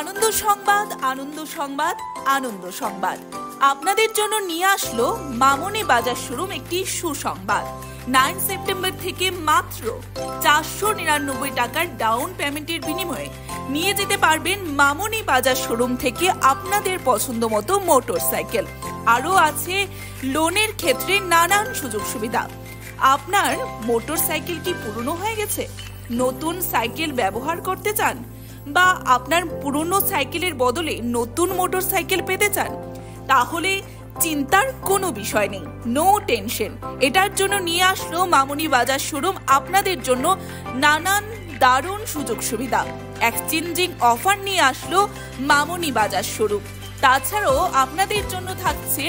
আনন্দ সংবাদ আনন্দ সংবাদ আপনাদের জন্য নিয়ে আসলো মামনি বাজার শোরুম একটি সুসংবাদ। 9 সেপ্টেম্বর থেকে মাত্র 499 টাকার ডাউন পেমেন্টের বিনিময়ে নিয়ে যেতে পারবেন মামনি বাজার শোরুম থেকে আপনাদের পছন্দ মতো মোটরসাইকেল। আরও আছে লোনের ক্ষেত্রে নানান সুযোগ সুবিধা। আপনার মোটরসাইকেল কি পুরনো হয়ে গেছে, নতুন সাইকেল ব্যবহার করতে চান, বা আপনার পুরনো সাইকেলের বদলে নতুন মোটরসাইকেল পেতে চান, তাহলে চিন্তার কোনো বিষয় নেই, নো টেনশন। এটার জন্য নিয়ে আসলো মামনি বাজার শোরুম আপনাদের জন্য নানান দারুণ সুযোগ সুবিধা। এক্সচেঞ্জিং অফার নিয়ে আসলো মামনি বাজার শোরুম। তাছাড়াও আপনাদের জন্য থাকছে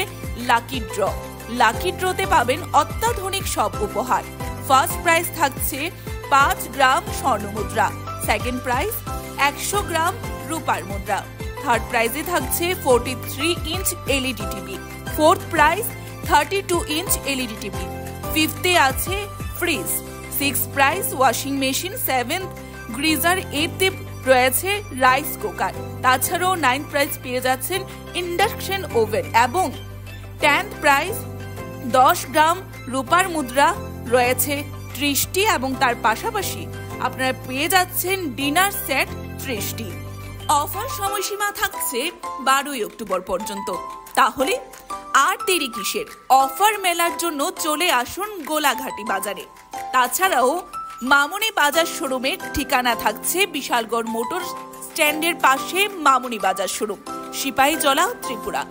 লাকি ড্র। লাকি ড্রতে পাবেন অত্যাধুনিক সব উপহার। ফার্স্ট প্রাইজ থাকছে 5 গ্রাম স্বর্ণ মুদ্রা, সেকেন্ড প্রাইজ 100 গ্রাম রূপার মুদ্রা, থার্ড প্রাইজে থাকছে 43 inch LED TV, fourth prize 32 inch LED TV, ফিফথে আছে fridge, six prize washing machine, seventh geyser, এইথে রয়েছে রাইস কুকার। তাছাড়াও 9th প্রাইজ পেয়ে যাচ্ছেন ইন্ডাকশন ওভেন এবং 10th প্রাইজ 10 গ্রাম রূপার মুদ্রা রয়েছে 30টি এবং তার পাশাপাশি আপনারা পেয়ে যাচ্ছেন ডিনার সেট 30টি। অফার সময়সীমা থাকছে 12 অক্টোবর পর্যন্ত। তাহলে আর দেরি কিসের, অফার মেলার জন্য চলে আসুন গোলাঘাটি বাজারে। তাছাড়াও মামনি বাজার শোরুমের ঠিকানা থাকছে বিশালগড় মোটর স্ট্যান্ডের পাশে মামনি বাজার শোরুম, সিপাহীজলা, ত্রিপুরা।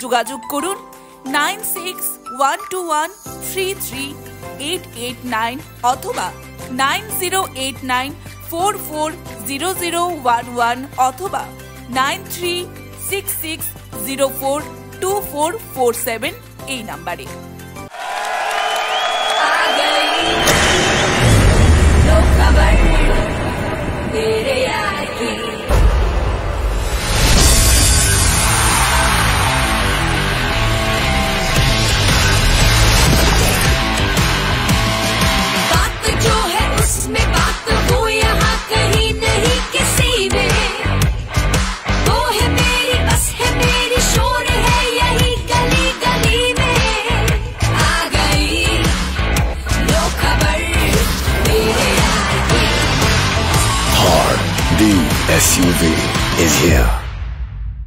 যোগাযোগ করুন 9611333889 অথবা 9089440011 অথবা 9366042447 এই নাম্বারে।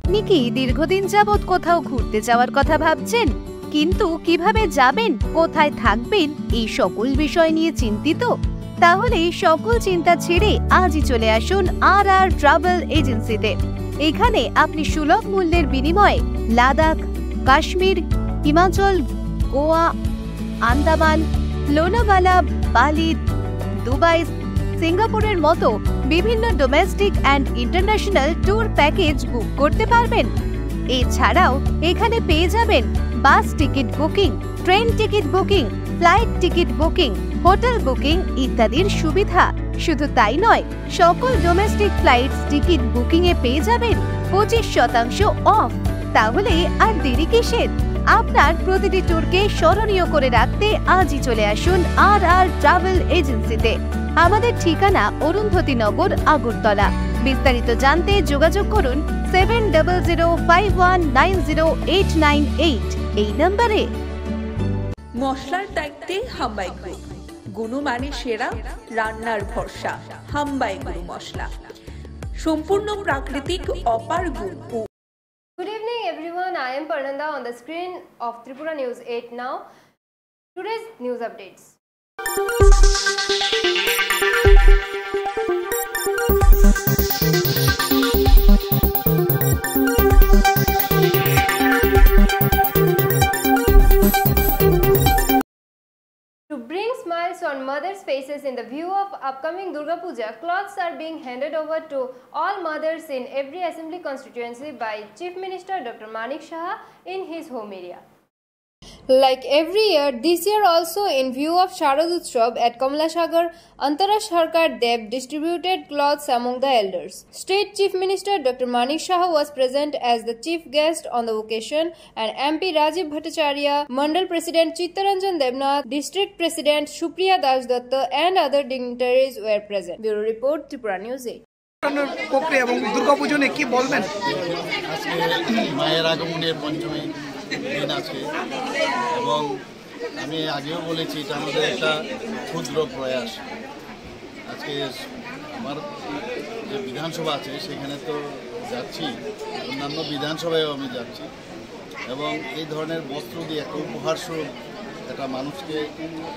আপনি কি দীর্ঘদিন যাবৎ কোথাও ঘুরতে যাওয়ার কথা ভাবছেন, কিন্তু কিভাবে যাবেন, কোথায় থাকবেন, এই সকল বিষয় নিয়ে চিন্তিত? তাহলে সকল চিন্তা ছেড়ে আজই চলে আসুন আর ট্রাভেল এজেন্সিতে। এখানে আপনি সুলভ মূল্যের বিনিময়ে লাদাখ, কাশ্মীর, হিমাচল, গোয়া, আন্দামান, লোনাভালা, বালি, দুবাই, সিঙ্গাপুরের মতো বিভিন্ন domestic and international tour package বুক করতে পারবেন। এছাড়াও এখানে পেয়ে যাবেন বাস ticket booking, train ticket booking, flight ticket booking, hotel booking ইত্যাদির সুবিধা। শুধু তাই নয়, সকল ডোমেস্টিক ফ্লাইটস টিকিট বুকিং এ পেয়ে যাবেন 25% অফ। তাহলে আর দেরি কিসের? আপনার প্রতিটি ট্যুরকে স্মরণীয় করে রাখতে আজই চলে আসুন আর ট্রাভেল এজেন্সিতে। আমাদের ঠিকানা অরুন্ধতী নগর, আগরতলা। বিস্তারিত জানতে যোগাযোগ করুন 7005190898 এই নম্বরে। মশলার দায়িত্বে হাম্বাই গ্রুপ, গুণমানে সেরা, রান্নার ভরসা। হাম্বাই গুরু মশলা, সম্পূর্ণ প্রাকৃতিক, অপার গুণ। Good evening everyone, I am Parnanda on the screen of Tripura News 8 now. Today's news updates. To bring smiles on mothers' faces in the view of upcoming Durga Puja, cloths are being handed over to all mothers in every assembly constituency by Chief Minister Dr. Manik Saha in his home area. Like every year, this year also in view of Sharad Utsav at Kamlasagar, Antara Sarkar Dev distributed cloths among the elders. State Chief Minister Dr. Manik Saha was present as the chief guest on the occasion, and MP Rajiv Bhattacharya, Mandal President Chittaranjan Devnath, District President Supriya Das Datta and other dignitaries were present. Bureau Report, Tripura News 8. প্রক্রিয়া এবং দুর্গাপুজো নিয়ে কি বলবেন? আজকে মায়ের আগমনের পঞ্চমী দিন আছে এবং আমি আগেও বলেছি এটা আমাদের একটা ক্ষুদ্র প্রয়াস। আজকে আমার যে বিধানসভা আছে সেখানে তো যাচ্ছি, অন্যান্য বিধানসভায়ও আমি যাচ্ছি এবং এই ধরনের বস্ত্র দিয়ে একটা উপহারস্বরূপ একটা মানুষকে,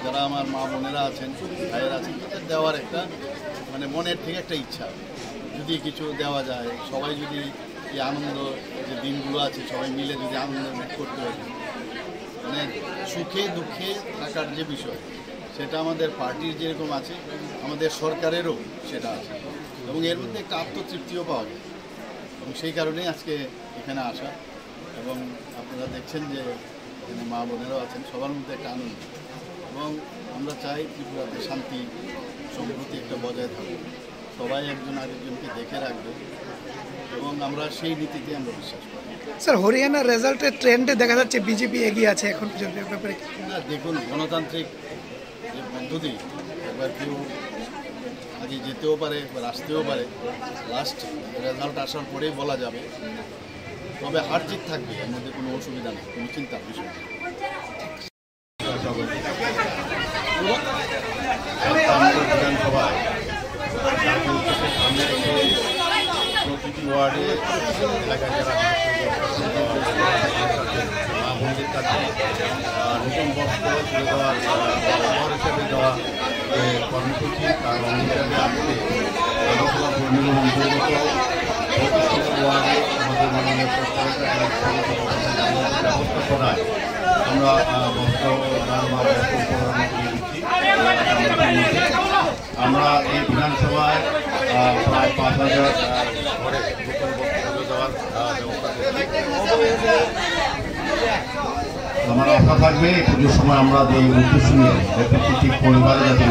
যারা আমার মা বোনেরা আছেন, ভাইয়েরা আছেন, তাদের দেওয়ার একটা মানে মনের থেকে একটা ইচ্ছা, যদি কিছু দেওয়া যায়, সবাই যদি এই আনন্দ যে দিনগুলো আছে সবাই মিলে যদি আনন্দ করতে পারি, মানে সুখে দুঃখে থাকার যে বিষয় সেটা আমাদের পার্টির যেরকম আছে আমাদের সরকারেরও সেটা আছে এবং এর মধ্যে একটা আত্মতৃপ্তিও পাওয়া যায় এবং সেই কারণেই আজকে এখানে আসা। এবং আপনারা দেখছেন যে এখানে মা বোনেরাও আছেন, সবার মধ্যে একটা আনন্দ এবং আমরা চাই ত্রিপুরাতে শান্তি সম্প্রতি একটা বজায় থাকবে, সবাই একজন আরেকজনকে দেখে রাখবে এবং আমরা সেই নীতিতে আমরা বিশ্বাস করি। স্যার, হরিয়ানার রেজাল্টের ট্রেন্ডে দেখা যাচ্ছে বিজেপি এগিয়ে আছে এখন পর্যন্ত ব্যাপারে না। দেখুন, গণতান্ত্রিক যে পদ্ধতি, একবার কেউ আগে যেতেও পারে, এবার আসতেও পারে, লাস্ট রেজাল্ট আসার পরেই বলা যাবে। তবে হার জিত থাকবে, এর মধ্যে কোনো অসুবিধা নেই, কোনো চিন্তার বিষয় নেই। বিধানসভায় প্রতিটি ওয়ার্ডে এলাকায় যারা মা বোনদের কাছে নতুন বস্ত্র তুলে দেওয়ার উপহার হিসেবে দেওয়া যে কর্মসূচি, তার অনুযায়ী আজকে লোকসভা কর্মীর অন্তর্গত প্রতিষ্ঠিত ওয়ার্ডে আমাদের মাননীয় ব্যবস্থা করায় আমরা বস্ত্র দান বা বস্ত্র উপহার দিয়ে দিচ্ছি। আমরা এই বিধানসভায় প্রায় 5000 ঘরে নতুন বস্ত্র দেওয়ার ব্যবস্থা করছি। আমার আশা থাকবে এই পুজোর সময় আমরা যে উদ্দেশ্য নিয়ে প্রত্যেক পরিবারে যাতে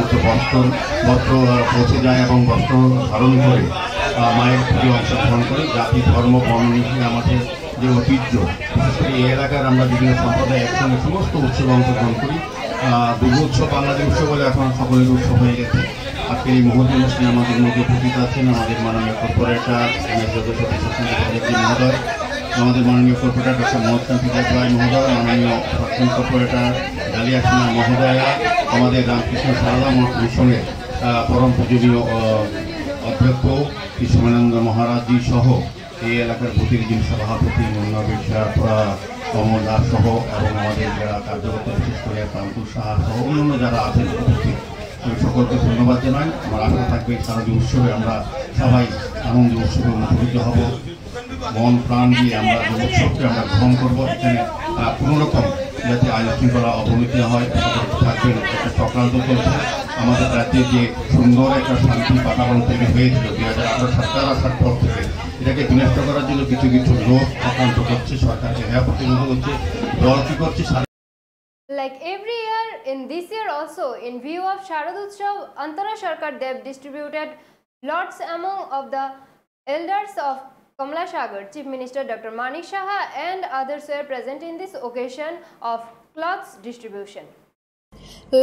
বস্ত্র পৌঁছে যায় এবং বস্ত্র ধারণ করে মায়ের পুজো অংশগ্রহণ করে, জাতি ধর্ম বর্ণ নিয়ে আমাদের যে ঐতিহ্য, বিশেষ করে এই এলাকার আমরা বিভিন্ন সম্প্রদায় একসঙ্গে সমস্ত উৎসবে অংশগ্রহণ করি। দুর্গা উৎসব বাংলাদেশ উৎসব বলে এখন সকলের উৎসব হয়ে গেছে। আজকে এই মুহূর্তে অনুষ্ঠানে আমাদের মধ্যে উপস্থিত আছেন আমাদের মাননীয় কর্পোরেটর মহোদয়, আমাদের মাননীয় কর্পোরেটর ডক্টর মোহাম্মদ শফিকুর রায় মহোদয়, মাননীয় প্রাক্তন কর্পোরেটর ডালিয়া সিনহা মহোদয়া, আমাদের রামকৃষ্ণ সারদা মিশনের পরম পূজনীয় অধ্যক্ষ কৃষ্ণানন্দ মহারাজজি সহ এই এলাকার প্রতিনিধি সভাপতি মন্নাবির কমল দাস সহ এবং আমাদের যারা কার্যকর্তা বিশেষ করে কামপুর সাহা সহ অন্যান্য যারা আছেন উপস্থিত সকলকে ধন্যবাদ জানাই। আমার আশা থাকবে শারদীয় উৎসবে আমরা সবাই আনন্দ উৎসবে উপকৃত হব, মন প্রাণ দিয়ে আমরা উৎসবকে আমরা গ্রহণ করবো। এখানে কোনোরকম যাতে আইন শৃঙ্খলা অবনতি হয় থাকবেন, একটা চক্রান্ত চলছে। আমাদের রাজ্যে যে সুন্দর একটা শান্তি বাতাবরণ তৈরি হয়েছিল 2018 সরকার আসার পর থেকে, এটাকে বিনষ্ট করার জন্য কিছু কিছু লোক চক্রান্ত করছে, সরকারকে হেয় প্রতিনিধি করছে। দল কি করছে? Like every year, in this year also, in view of Sharad Utsav, Antara Sarkar Dev distributed lots among of the elders of Kamla Sagar. Chief Minister Dr. Manik Saha and others were present in this occasion of cloths distribution.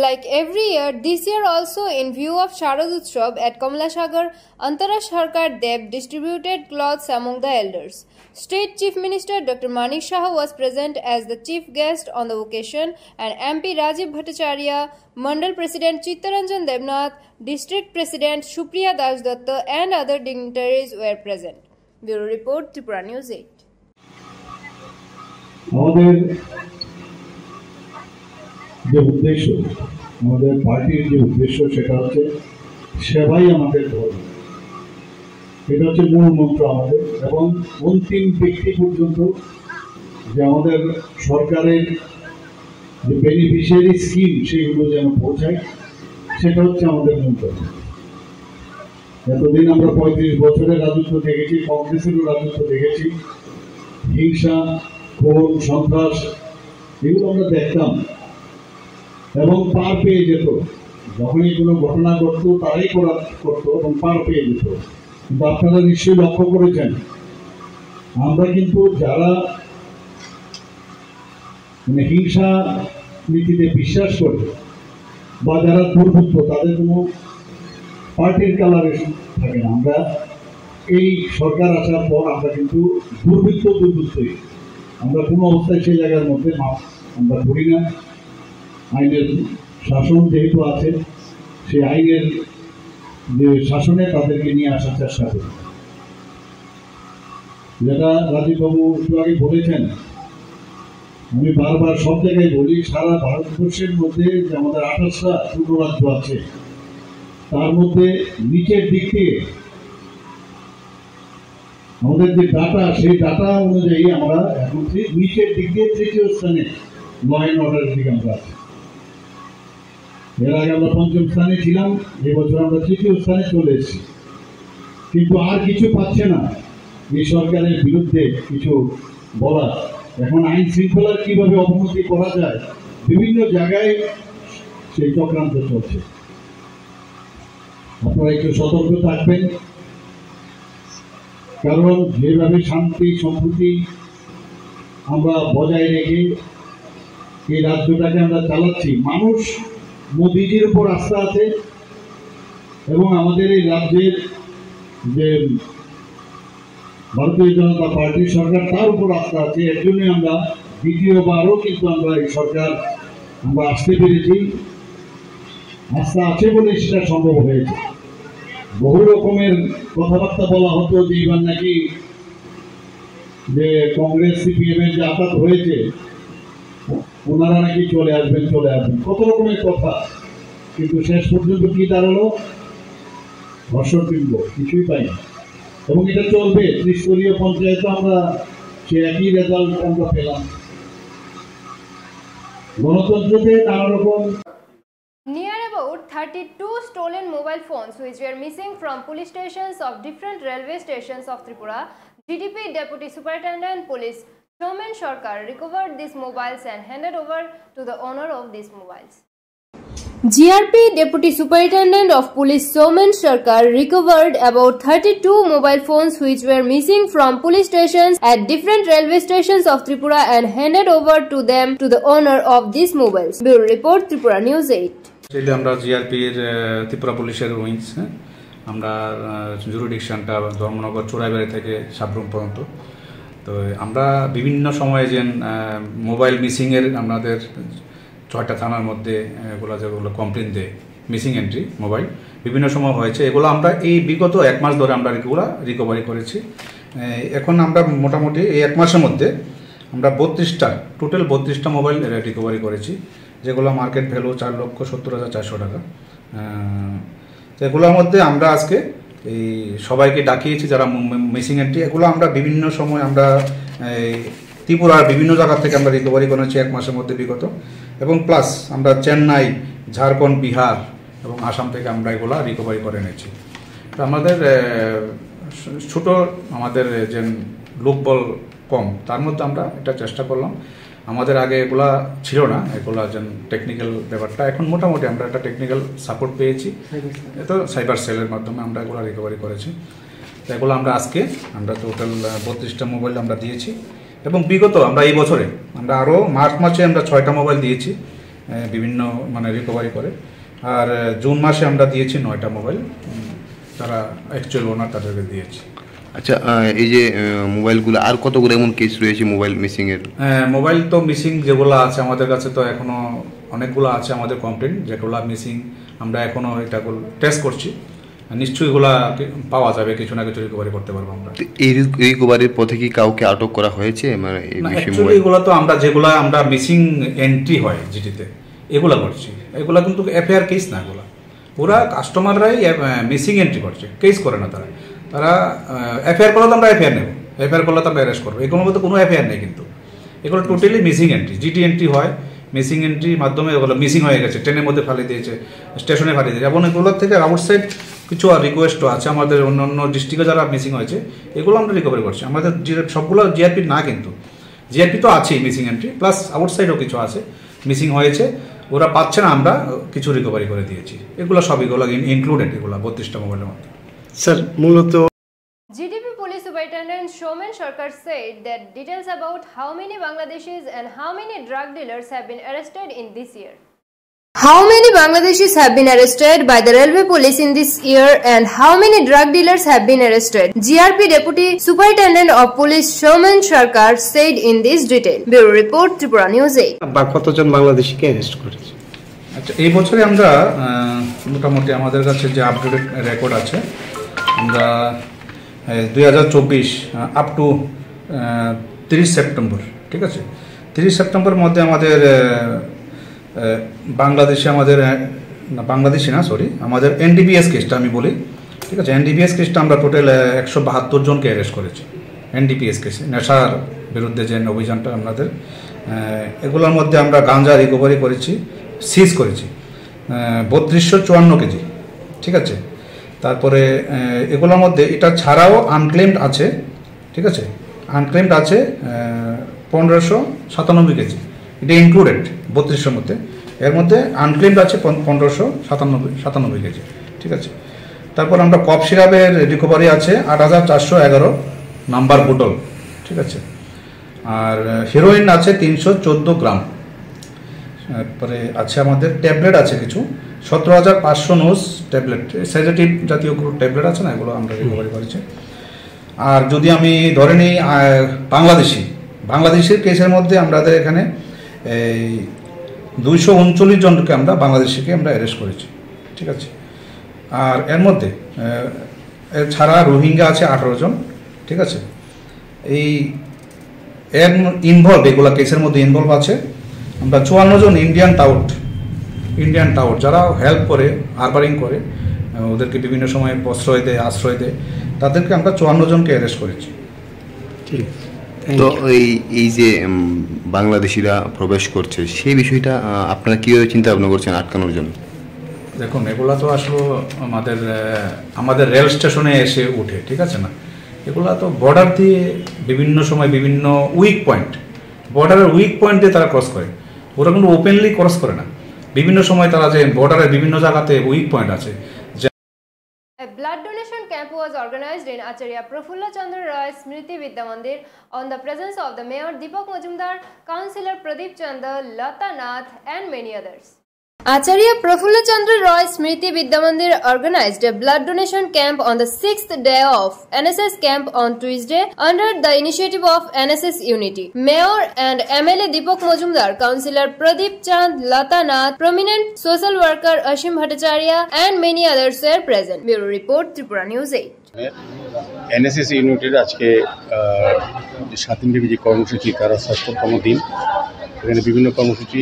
Like every year, this year also, in view of Sharad Utsav at Kamla Sagar, Antara Sarkar Dev distributed cloths among the elders. State Chief Minister Dr. Manik Saha was present as the chief guest on the occasion, and MP Rajiv Bhattacharya, Mandal President Chittaranjan Devnath, District President Supriya Das Datta and other dignitaries were present. Bureau Report, Tripura News 8. আমাদের যে উদ্দেশ্য, আমাদের পার্টির যে উদ্দেশ্য, সেটা হচ্ছে সেবাই আমাদের ধর্ম। এটা হচ্ছে মূল মন্ত্র আমাদের, এবং অন্তিম ব্যক্তি পর্যন্ত যে আমাদের সরকারের যে বেনিফিশিয়ারি স্কিম সেগুলো যেন পৌঁছায়, সেটা হচ্ছে আমাদের মন্ত্র। এতদিন আমরা 35 বছরের রাজত্ব দেখেছি, কংগ্রেসেরও রাজত্ব দেখেছি, হিংসা, খুন, সন্ত্রাস এগুলো আমরা দেখতাম এবং পার পেয়ে যেত। যখনই কোনো ঘটনা ঘটতো তারাই করতো এবং পার পেয়ে যেত। কিন্তু আপনারা নিশ্চয়ই লক্ষ্য করেছেন, আমরা কিন্তু যারা হিংসা নীতিতে বিশ্বাস করে বা যারা দুর্বৃত্ত, তাদের কোনো পার্টির কালারে থাকে না। আমরা এই সরকার আসার পর আমরা কিন্তু দুর্বৃত্তই, আমরা কোনো অবস্থায় সেই জায়গার মধ্যে আমরা ধরি না। আইনের শাসন যেহেতু আছে, সেই আইনের যে শাসনে তাদেরকে নিয়ে আসার চেষ্টা করি। যেটা রাজীববাবু একটু আগে বলেছেন, আমি বারবার সব জায়গায় বলি, সারা ভারতবর্ষের মধ্যে যে আমাদের 28টা ছোট রাজ্য আছে, তার মধ্যে নিচের দিক থেকে আমাদের যে ডাটা, সেই ডাটা অনুযায়ী আমরা এখন নিচের দিক দিয়ে 3য় স্থানে ল অ্যান্ড অর্ডারের দিকে আমরা আছি। এর আগে আমরা 5ম স্থানে ছিলাম, এবছর আমরা 3য় স্থানে চলে এসেছি। কিন্তু আর কিছু পাচ্ছে না এই সরকারের বিরুদ্ধে কিছু বলা। এখন আইন শৃঙ্খলার কিভাবে অবনতি করা যায়, বিভিন্ন জায়গায় সেই চক্রান্ত চলছে। আপনারা একটু সতর্ক থাকবেন, কারণ যেভাবে শান্তি সম্প্রীতি আমরা বজায় রেখে এই রাজ্যটাকে আমরা চালাচ্ছি, মানুষ মোদিজির উপর আস্থা আছে এবং আমাদের এই রাজ্যের যে ভারতীয় জনতা পার্টির সরকার, তার উপর আস্থা আছে। এর জন্য আমরা দ্বিতীয়বারও কিন্তু আমরা এই সরকার আমরা আসতে পেরেছি। আস্থা আছে বলে সেটা সম্ভব হয়েছে। বহু রকমের কথাবার্তা বলা হতো যে এবার নাকি যে কংগ্রেস সিপিএম এর যে আঘাত হয়েছে, ওনারা নাকি চলে আসবেন, কত রকমের কথা। কিন্তু শেষ পর্যন্ত কি দাঁড়ালো? ধর্ষণপিণ্ড, কিছুই পাই না। এবং এটা চলবে। ত্রিস্তরীয় পঞ্চায়েতে আমরা সে একই রেজাল্ট আমরা পেলাম। গণতন্ত্রকে নানা রকম। Near about 32 stolen mobile phones which were missing from police stations of different railway stations of Tripura, GDP Deputy Superintendent Police Soumen Sarkar recovered these mobiles and handed over to the owner of these mobiles. GRP Deputy Superintendent of Police Soumen Sarkar recovered about 32 mobile phones which were missing from police stations at different railway stations of Tripura and handed over to them to the owner of these mobiles. Bureau Report, Tripura News 8. আমরা জিআরপির ত্রিপুরা পুলিশের wings, আমরা জুরিডিকশনটা ধর্মনগর চোরাইবাড়ি থেকে সাবরুম পর্যন্ত। তো আমরা বিভিন্ন সময়ে যে মোবাইল মিসিংয়ের আমাদের 6টা থানার মধ্যে যেগুলো কমপ্লেন দেয়, মিসিং এন্ট্রি মোবাইল বিভিন্ন সময় হয়েছে। এগুলো আমরা এই বিগত 1 মাস ধরে আমরা এগুলো রিকভারি করেছি। এখন আমরা মোটামুটি এই 1 মাসের মধ্যে আমরা টোটাল 32টা মোবাইল রিকভারি করেছি, যেগুলো মার্কেট ভ্যালু 4,70,400 টাকা। তো এগুলোর মধ্যে আমরা আজকে এই সবাইকে ডাকিয়েছি যারা মিসিং এন্ট্রি, এগুলো আমরা বিভিন্ন সময় আমরা ত্রিপুরার বিভিন্ন জায়গা থেকে আমরা রিকভারি করেছি 1 মাসের মধ্যে বিগত, এবং প্লাস আমরা চেন্নাই, ঝাড়খণ্ড, বিহার এবং আসাম থেকে আমরা এগুলো রিকভারি করে এনেছি। তো আমাদের ছোটো আমাদের যে লোকবল কম, তার মধ্যে আমরা এটা চেষ্টা করলাম। আমাদের আগে এগুলা ছিল না, এগুলা যে টেকনিক্যাল ব্যাপারটা, এখন মোটামুটি আমরা একটা টেকনিক্যাল সাপোর্ট পেয়েছি, তো সাইবার সেলের মাধ্যমে আমরা এগুলো রিকভারি করেছি। তো এগুলো আমরা আজকে আমরা টোটাল 32টা মোবাইল আমরা দিয়েছি, এবং বিগত আমরা এই বছরে আমরা আরও মার্চ মাসে আমরা 6টা মোবাইল দিয়েছি বিভিন্ন মানে রিকভারি করে, আর জুন মাসে আমরা দিয়েছি 9টা মোবাইল, তারা অ্যাকচুয়াল ওনার তাদেরকে দিয়েছি। আচ্ছা, এই যে মোবাইলগুলো আর কতগুলো এমন কেস রয়েছে মোবাইল মিসিংয়ের? মোবাইল তো মিসিং যেগুলো আছে আমাদের কাছে, তো এখনও অনেকগুলো আছে আমাদের কমপ্লেন যেগুলো মিসিং, আমরা এখনও এটা টেস্ট করছি, নিশ্চয়ই এগুলা পাওয়া যাবে, কিছু না কিছু রিকভারি করতে পারবো আমরা। এই রিকভারির পথে কি কাউকে আটক করা হয়েছে? মানে এগুলো তো আমরা যেগুলো আমরা মিসিং এন্ট্রি হয় জিটিতে এগুলা করছি, এগুলা কিন্তু এফআইআর কেস না, এগুলা পুরা কাস্টমাররাই মিসিং এন্ট্রি করছে, কেস করে না তারা। তারা এফআইআর করলে তো আমরা এফআইআর নেব, এফআইআর করলে তো আমরা অ্যারেস্ট করবো, এগুলোর মধ্যে কোনো এফআইআর নেই, কিন্তু এগুলো totally missing entry, GT entry হয়, মিসিং এন্ট্রির মাধ্যমে এগুলো মিসিং হয়ে গেছে, ট্রেনের মধ্যে ফালিয়ে দিয়েছে, স্টেশনে ফালিয়ে দিয়েছে, এবং এগুলোর থেকে আউটসাইড কিছু আর রিকোয়েস্টও আছে আমাদের অন্য অন্য ডিস্ট্রিক্টে যারা মিসিং হয়েছে, এগুলো আমরা রিকভারি করছি। আমাদের সবগুলো জিআরপি না, কিন্তু জিআরপি তো আছেই মিসিং এন্ট্রি, প্লাস আউটসাইডও কিছু আছে মিসিং হয়েছে, ওরা পাচ্ছে না, আমরা কিছু রিকভারি করে দিয়েছি। এগুলো সব এগুলো ইনক্লুডেড, এগুলো 32টা মোবাইলের মধ্যে। স্যার, মূলত GDP Police Superintendent Soumen Sarkar said that details about how many Bangladeshis and how many drug dealers have been arrested in this year. How many Bangladeshis have been arrested by the Railway Police in this year and how many drug dealers have been arrested? GRP Deputy Superintendent of Police Soumen Sarkar said in this detail. Bureau Report, Tripura News 8. বা কতজন বাংলাদেশিকে arrest করেছে? আচ্ছা, এই বছরে আমরা মোটামুটি আমাদের কাছে যে আপডেটেড রেকর্ড আছে, আমরা 2024 আপ টু 30 সেপ্টেম্বর, ঠিক আছে, 30 সেপ্টেম্বরের মধ্যে আমাদের বাংলাদেশে আমাদের বাংলাদেশি না সরি আমাদের এনডিপিএস কেসটা আমি বলি, ঠিক আছে, এনডিপিএস কেসটা আমরা টোটাল 172 জনকে অ্যারেস্ট করেছি। এনডিপিএস কেসে নেশার বিরুদ্ধে যে অভিযানটা আমাদের, এগুলোর মধ্যে আমরা গাঁজা রিকভারি করেছি, সিজ করেছি 3254 কেজি, ঠিক আছে। তারপরে এগুলোর মধ্যে এটা ছাড়াও আনক্লেমড আছে, ঠিক আছে, আনক্লেমড আছে 1597 কেজি, এটা ইনক্লুডেড 3200 মধ্যে, এর মধ্যে আনক্লেমড আছে 1597 কেজি, ঠিক আছে। তারপর আমরা কফ সিরাপের রিকভারি আছে 8411 নাম্বার বোতল, ঠিক আছে, আর হিরোইন আছে 314 গ্রাম। তারপরে আছে আমাদের ট্যাবলেট আছে কিছু 17500 নোজ ট্যাবলেট, সেডেটিভ জাতীয় ট্যাবলেট আছে না, এগুলো আমরা রিকভারি করেছি। আর যদি আমি ধরে নিই বাংলাদেশের কেসের মধ্যে আমাদের এখানে এই 239 জনকে আমরা বাংলাদেশিকে আমরা অ্যারেস্ট করেছি, ঠিক আছে। আর এর মধ্যে এছাড়া রোহিঙ্গা আছে 18 জন, ঠিক আছে। এই এর ইনভলভ এগুলো কেসের মধ্যে ইনভলভ আছে আমরা 54 জন ইন্ডিয়ান টাউট যারা হেল্প করে, হারবারিং করে, ওদেরকে বিভিন্ন সময় প্রশ্রয় দেয়, আশ্রয় দেয়, তাদেরকে আমরা 54 জনকে অ্যারেস্ট করেছি। ঠিক। তো এই যে বাংলাদেশিরা প্রবেশ করছে সেই বিষয়টা আপনারা কীভাবে চিন্তা ভাবনা করছেন আটকানোর জন্য? দেখুন, এগুলা তো আসলে আমাদের রেল স্টেশনে এসে উঠে, ঠিক আছে না, এগুলা তো বর্ডার দিয়ে বিভিন্ন সময় বিভিন্ন বর্ডারের উইক পয়েন্ট দিয়ে তারা ক্রস করে, ওরা কিন্তু ওপেনলি ক্রস করে না, বিভিন্ন সময় তারা যে বর্ডারের বিভিন্ন জায়গাতে উইক পয়েন্ট আছে। A blood donation camp was organized in Acharya Prafulla Chandra Roy Smriti Vidya Mandir on the presence of the Mayor Deepak Majumdar, Councillor Pradeep Chanda, Lata Nath and many others. Acharya Prafulla Chandra Roy Smriti Vidya Mandir organized a blood donation camp on the 6th day of NSS camp on Tuesday under the initiative of NSS Unity. Mayor and MLA Deepak Majumdar, Councillor Pradeep Chand, Lata Nath, prominent social worker Ashim Bhattacharya and many others were present. Bureau Report, Tripura News 8. NSS Unity আজকে 7 যে কর্মসূচি তারা 70তম দিন এখানে বিভিন্ন কর্মসূচি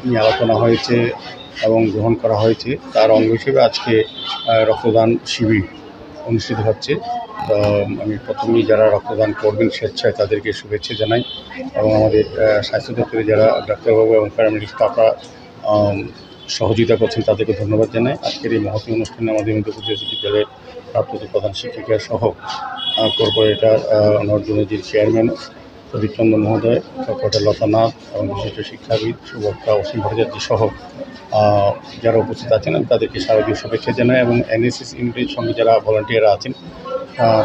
নিয়ে আলোচনা হয়েছে এবং গ্রহণ করা হয়েছে। তার অঙ্গ হিসেবে আজকে রক্তদান শিবির অনুষ্ঠিত হচ্ছে। তো আমি প্রথমেই যারা রক্তদান করবেন স্বেচ্ছায় তাদেরকে শুভেচ্ছা জানাই এবং আমাদের স্বাস্থ্য দপ্তরে যারা ডাক্তারবাবু এবং প্যারামেডিক স্টাফরা সহযোগিতা করছেন তাদেরকে ধন্যবাদ জানাই। আজকের এই মহতী অনুষ্ঠানে আমাদের দুর্গাপুজা বিদ্যালয়ের প্রাপ্ত প্রধান শিক্ষিকা সহ কর্পোরেটর নর্দনজির চেয়ারম্যান প্রদীপ চন্দ্র মহোদয়, কর্পোরেটর লতানাথ এবং বিশিষ্ট শিক্ষাবিদ সুবক্তা অসীম ভট্টাচার্য সহ যারা উপস্থিত আছেন আমি তাদেরকে শারদীয় শুভেচ্ছা জানাই এবং এনএসএস ইউনিটের সঙ্গে যারা ভলান্টিয়াররা আছেন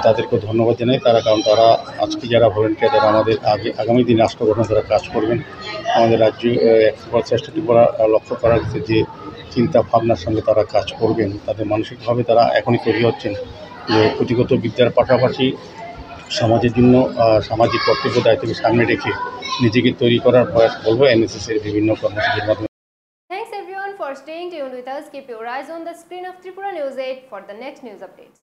তাদেরকেও ধন্যবাদ জানাই। কারণ তারা আজকে যারা ভলান্টিয়ার তারা আমাদের আগামী দিন রাষ্ট্র গঠনে তারা কাজ করবেন। আমাদের রাজ্যে 100টি লক্ষ্য করা গেছে যে চিন্তা ভাবনার সঙ্গে তারা কাজ করবেন। তাদের মানসিকভাবে তারা এখনই তৈরি হচ্ছেন যে পুঁথিগত বিদ্যার পাশাপাশি সমাজের জন্য সামাজিক কর্তব্য দায়িত্বকে সামনে রেখে নিজেকে তৈরি করার প্রয়াস করবো এনএসএসের বিভিন্ন কর্মসূচির মাধ্যমে। Thanks everyone for staying tuned with us. Keep your eyes on the screen of Tripura News 8 for the next news updates.